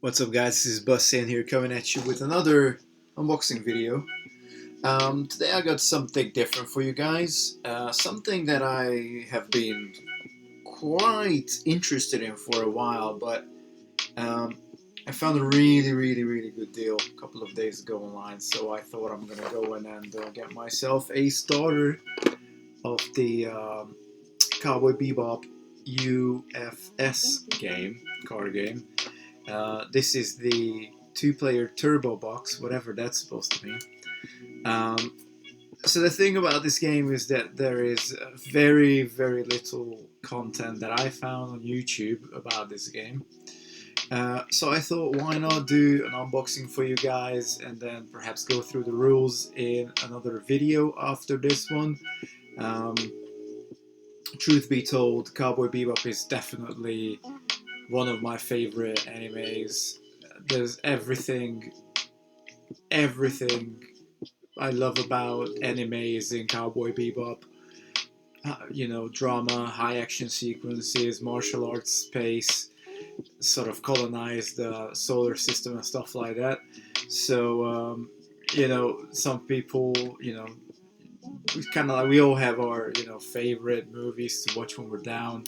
What's up guys, this is Saiyan here coming at you with another unboxing video. Today I got something different for you guys, something that I have been quite interested in for a while, but I found a really good deal a couple of days ago online, so I thought I'm gonna go in and get myself a starter of the Cowboy Bebop UFS game, card game. This is the two-player turbo box, whatever that's supposed to mean. So the thing about this game is that there is very little content that I found on YouTube about this game. So I thought, why not do an unboxing for you guys and then perhaps go through the rules in another video after this one. Truth be told, Cowboy Bebop is definitely one of my favorite animes. There's everything I love about animes in Cowboy Bebop. You know, drama, high action sequences, martial arts, space, sort of colonize the solar system and stuff like that. So, you know, some people, you know, kind of like we all have our, you know, favorite movies to watch when we're down.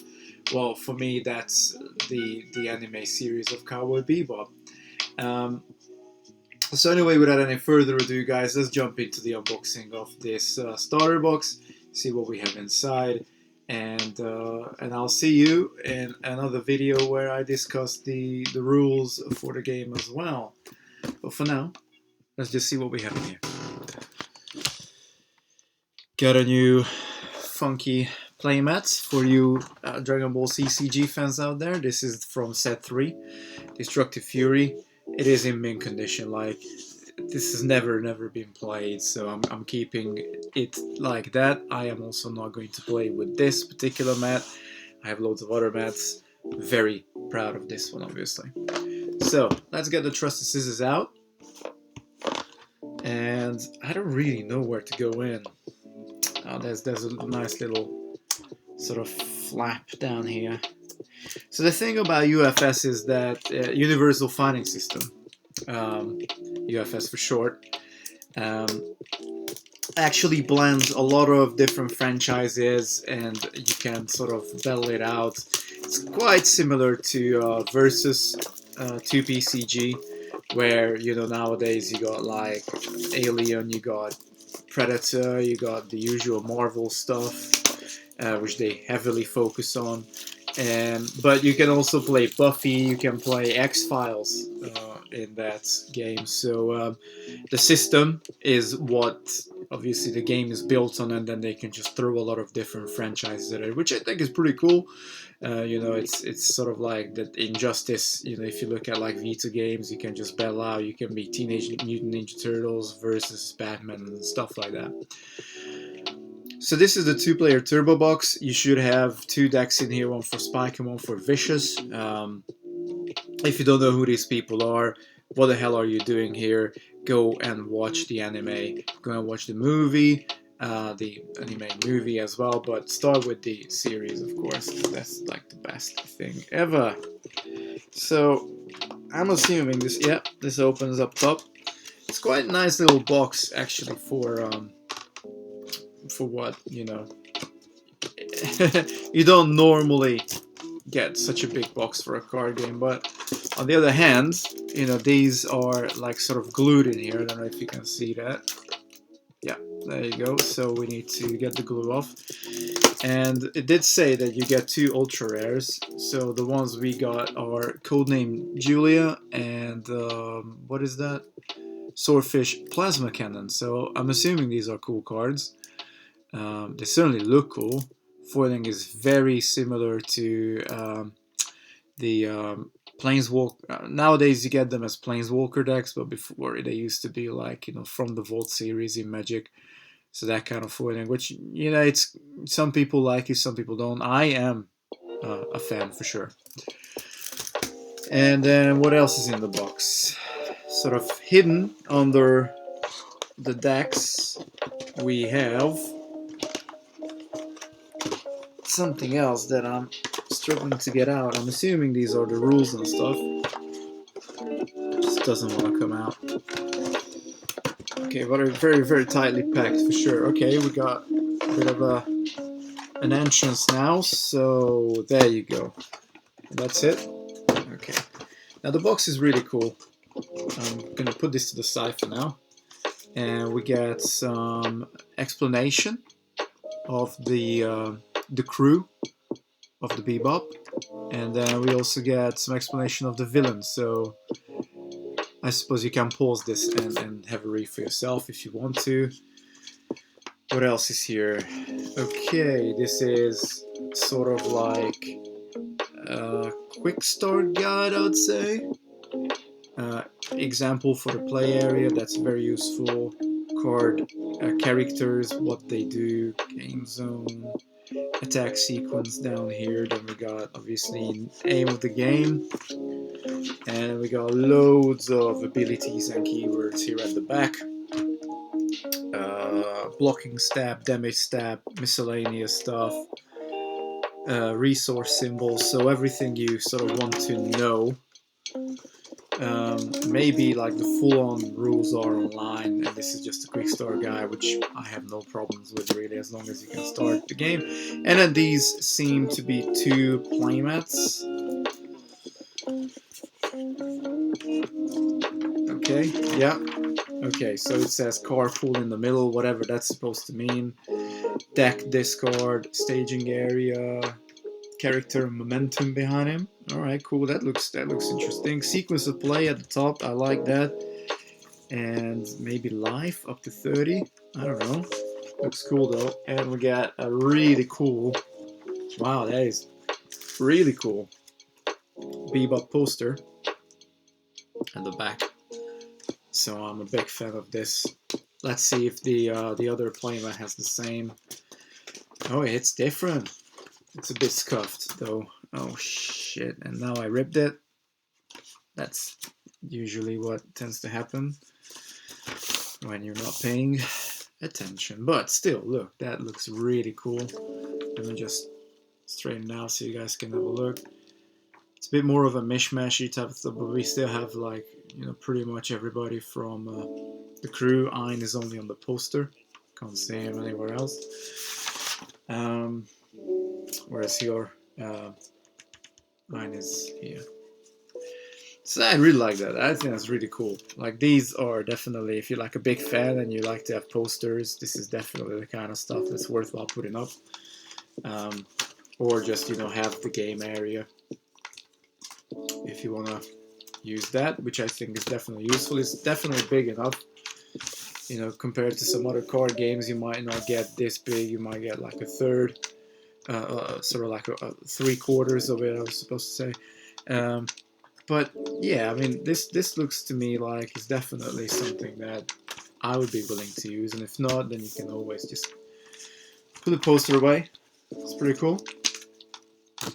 Well, for me, that's the anime series of Cowboy Bebop. So anyway, without any further ado, guys, let's jump into the unboxing of this starter box, see what we have inside, and I'll see you in another video where I discuss the rules for the game as well. But for now, let's just see what we have in here. Got a new funky playmats for you Dragon Ball CCG fans out there. This is from set 3, Destructive Fury. It is in mint condition, like this has never been played, so I'm keeping it like that. I am also not going to play with this particular mat. I have loads of other mats. Very proud of this one, obviously. So let's get the trusty scissors out, and I don't really know where to go in. There's a nice little sort of flap down here. So the thing about UFS is that Universal Fighting System, UFS for short, actually blends a lot of different franchises, and you can sort of battle it out. It's quite similar to Versus 2PCG, where, you know, nowadays you got like Alien, you got Predator, you got the usual Marvel stuff, which they heavily focus on. But you can also play Buffy, you can play X-Files in that game. So the system is what obviously the game is built on, and then they can just throw a lot of different franchises at it, which I think is pretty cool. You know, it's sort of like the Injustice. You know, if you look at like Vita games, you can just battle out. You can be Teenage Mutant Ninja Turtles versus Batman and stuff like that. So this is the two-player turbo box. You should have 2 decks in here, one for Spike and one for Vicious. If you don't know who these people are, what the hell are you doing here? Go and watch the anime. Go and watch the movie, the anime movie as well, but start with the series, of course, because that's like the best thing ever. So I'm assuming this, yeah, this opens up top. It's quite a nice little box actually for what, you know, you don't normally get such a big box for a card game, but on the other hand, you know, these are like sort of glued in here. I don't know if you can see that. Yeah, there you go. So we need to get the glue off, and it did say that you get 2 ultra rares. So the ones we got are Codename Julia and what is that? Swordfish Plasma Cannon. So I'm assuming these are cool cards. They certainly look cool. Foiling is very similar to the Planeswalker. Nowadays you get them as Planeswalker decks, but before they used to be like, you know, from the Vault series in Magic. So that kind of foiling, which, you know, it's some people like it, some people don't. I am a fan for sure. And then what else is in the box? Sort of hidden under the decks, we have something else that I'm struggling to get out. I'm assuming these are the rules and stuff. Just doesn't want to come out. Okay, but are very tightly packed for sure. Okay, we got a bit of an entrance now, so there you go. That's it. Okay. Now the box is really cool. I'm gonna put this to the side for now, and we get some explanation of the crew of the Bebop, and then we also get some explanation of the villain. So I suppose you can pause this and have a read for yourself if you want to. What else is here? Okay, this is sort of like a quick start guide, I would say. Example for the play area, that's very useful. Card characters, what they do, game zone, attack sequence down here. Then we got obviously aim of the game, and we got loads of abilities and keywords here at the back. Blocking stab, damage stab, miscellaneous stuff, resource symbols, so everything you sort of want to know. Maybe like the full-on rules are online, and this is just a quick start guide, which I have no problems with really, as long as you can start the game. And then these seem to be 2 playmats. Okay, yeah. Okay, so it says carpool in the middle, whatever that's supposed to mean. Deck discard, staging area, character momentum behind him. Alright, cool, that looks interesting. Sequence of play at the top, I like that. And maybe life up to 30. I don't know. Looks cool though. And we got a really cool, wow, that is really cool Bebop poster at the back. So I'm a big fan of this. Let's see if the other playmat has the same. Oh, it's different. It's a bit scuffed though. Oh shit, and now I ripped it. That's usually what tends to happen when you're not paying attention. But still, look, that looks really cool. Let me just straighten out so you guys can have a look. It's a bit more of a mishmashy type of stuff, but we still have, like, you know, pretty much everybody from the crew. Ein is only on the poster. Can't see him anywhere else. Whereas your Ein is here. So I really like that. I think that's really cool. Like, these are definitely, if you're like a big fan and you like to have posters, this is definitely the kind of stuff that's worthwhile putting up. Or just, you know, have the game area if you want to use that, which I think is definitely useful. It's definitely big enough, you know, compared to some other card games. You might not get this big. You might get like a third, sort of like a 3/4 of it, I was supposed to say. But yeah, I mean, this looks to me like it's definitely something that I would be willing to use, and if not, then you can always just put the poster away. It's pretty cool.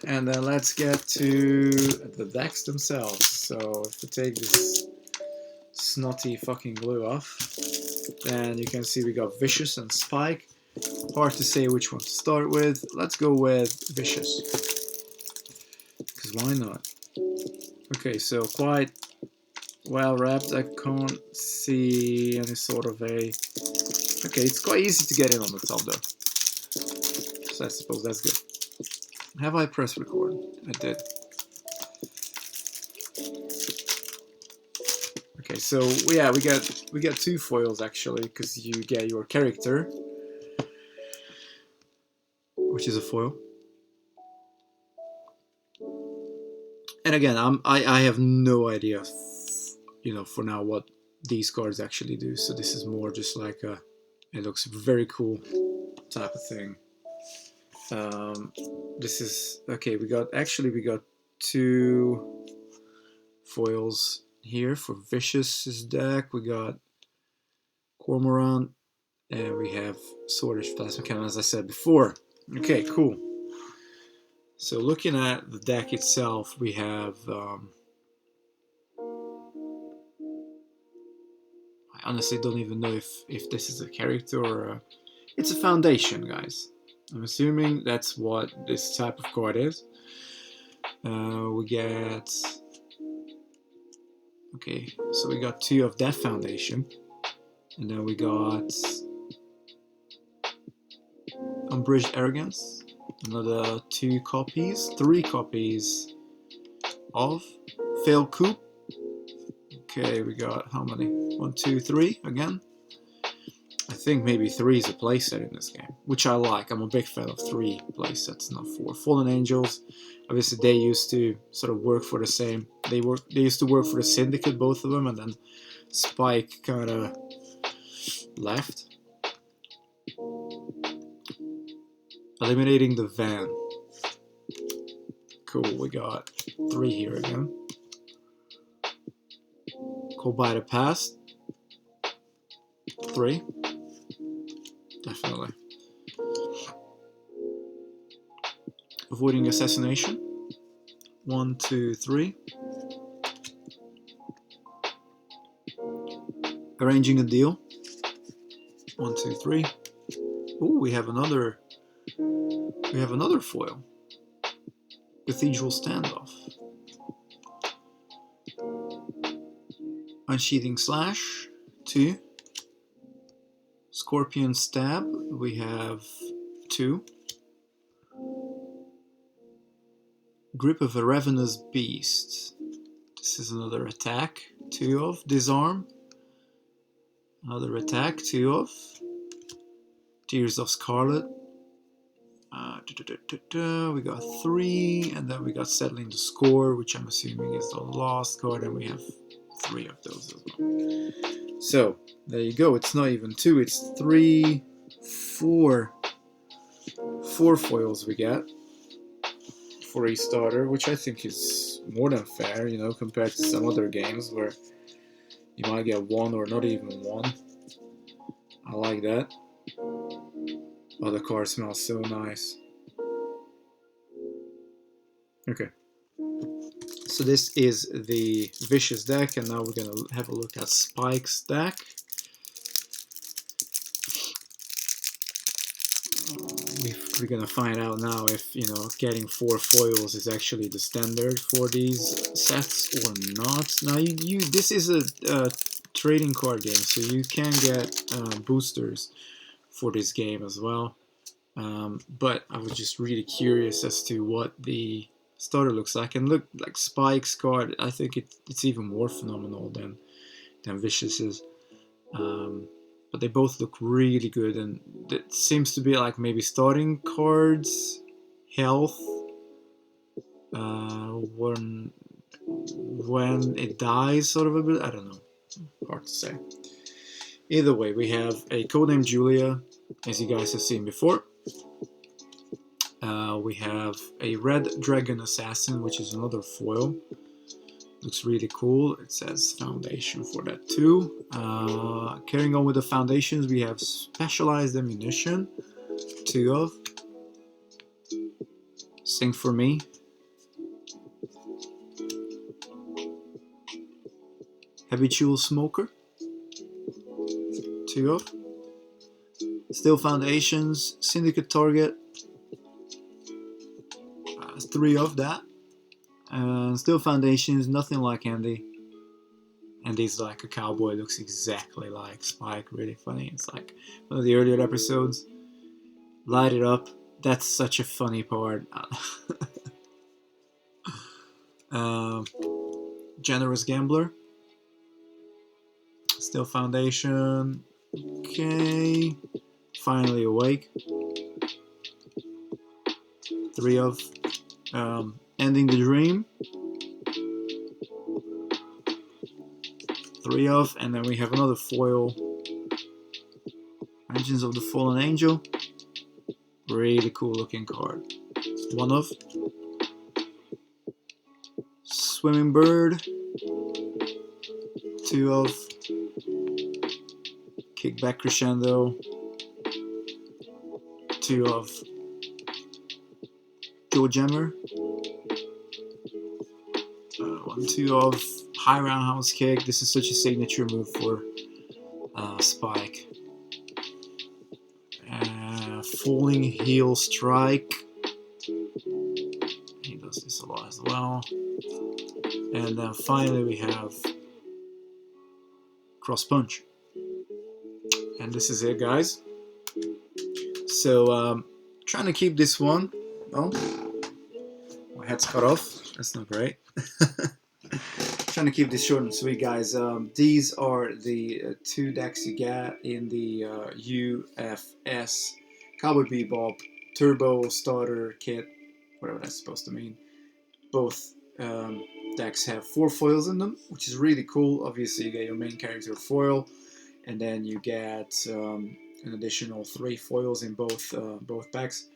And then let's get to the decks themselves. So if we take this snotty fucking glue off, then you can see we got Vicious and Spike. Hard to say which one to start with. Let's go with Vicious, because why not? Okay, so quite well wrapped. I can't see any sort of a... Okay, it's quite easy to get in on the top though, so I suppose that's good. Have I pressed record? I did. Okay, so yeah, we got 2 foils actually, because you get your character, which is a foil. And again, I have no idea, you know, for now what these cards actually do. So this is more just like a, it looks very cool type of thing. This is okay. We got 2 foils here for Vicious's deck. We got Cormorant, and we have Swordish Plasma Cannon, as I said before. Okay, cool. So looking at the deck itself, we have I honestly don't even know if this is a character or it's a foundation, guys. I'm assuming that's what this type of card is. We get Okay, so we got 2 of that foundation. And then we got Unbridged Arrogance. Another 2 copies. 3 copies of Failed Coup. Okay, we got how many? 1, 2, 3 again. I think maybe 3 is a playset in this game, which I like. I'm a big fan of 3 playsets, not 4. Fallen Angels, obviously they used to sort of work for the same. They used to work for the Syndicate, both of them, and then Spike kind of left. Eliminating the van. Cool, we got 3 here again. Call by the Past. 3. Definitely. Avoiding Assassination. 1, 2, 3. Arranging a Deal. 1, 2, 3. Ooh, we have another foil. Cathedral Standoff. Unsheathing Slash. 2. Scorpion Stab. We have 2. Grip of a Ravenous Beast. This is another attack. 2 of. Disarm. Another attack. 2 of. Tears of Scarlet. We got 3, and then we got Settling the Score, which I'm assuming is the last card, and we have 3 of those as well. So there you go. It's not even 2, it's 3, 4 foils we get for a starter, which I think is more than fair, you know, compared to some other games where you might get 1 or not even 1. I like that. Oh, the card smells so nice. Okay. So this is the Vicious deck, and now we're going to have a look at Spike's deck. We're going to find out now if, you know, getting 4 foils is actually the standard for these sets or not. Now, this is a trading card game, so you can get boosters for this game as well. But I was just really curious as to what the starter looks like. And look, like Spike's card, I think it's even more phenomenal than Vicious's. But they both look really good, and it seems to be like maybe starting cards, health, when it dies, sort of a bit. I don't know, hard to say. Either way, we have a codename Julia, as you guys have seen before. We have a Red Dragon Assassin, which is another foil. Looks really cool. It says Foundation for that too. Carrying on with the foundations, we have Specialized Ammunition, 2 of. Sing for Me. Habitual Smoker, 2 of. Still Foundations, Syndicate Target, 3 of that. Still Foundations, nothing like Andy. Andy's like a cowboy, looks exactly like Spike, really funny. It's like one of the earlier episodes. Light It Up, that's such a funny part. Generous Gambler. Still Foundation. Okay. Finally Awake. 3 of. Ending the Dream. 3 of. And then we have another foil. Engines of the Fallen Angel. Really cool looking card. 1 of. Swimming Bird. 2 of. Kickback Crescendo. 2 of. Joe Jammer. 1, 2 of. High Roundhouse Kick. This is such a signature move for Spike. Falling Heel Strike. He does this a lot as well. And then finally we have cross punch. And this is it, guys. So trying to keep this one. Oh, my head's cut off. That's not great. Trying to keep this short and sweet, guys. These are the two decks you get in the UFS Cowboy Bebop Turbo Starter Kit, whatever that's supposed to mean. Both decks have 4 foils in them, which is really cool. Obviously, you get your main character foil, and then you get an additional 3 foils in both packs.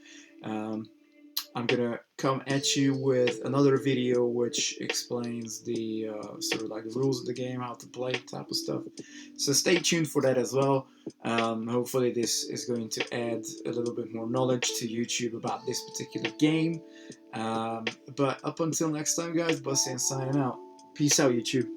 I'm gonna come at you with another video which explains the sort of like the rules of the game, how to play, type of stuff. So stay tuned for that as well. Hopefully this is going to add a little bit more knowledge to YouTube about this particular game. But up until next time, guys, Bussy and signing out. Peace out, YouTube.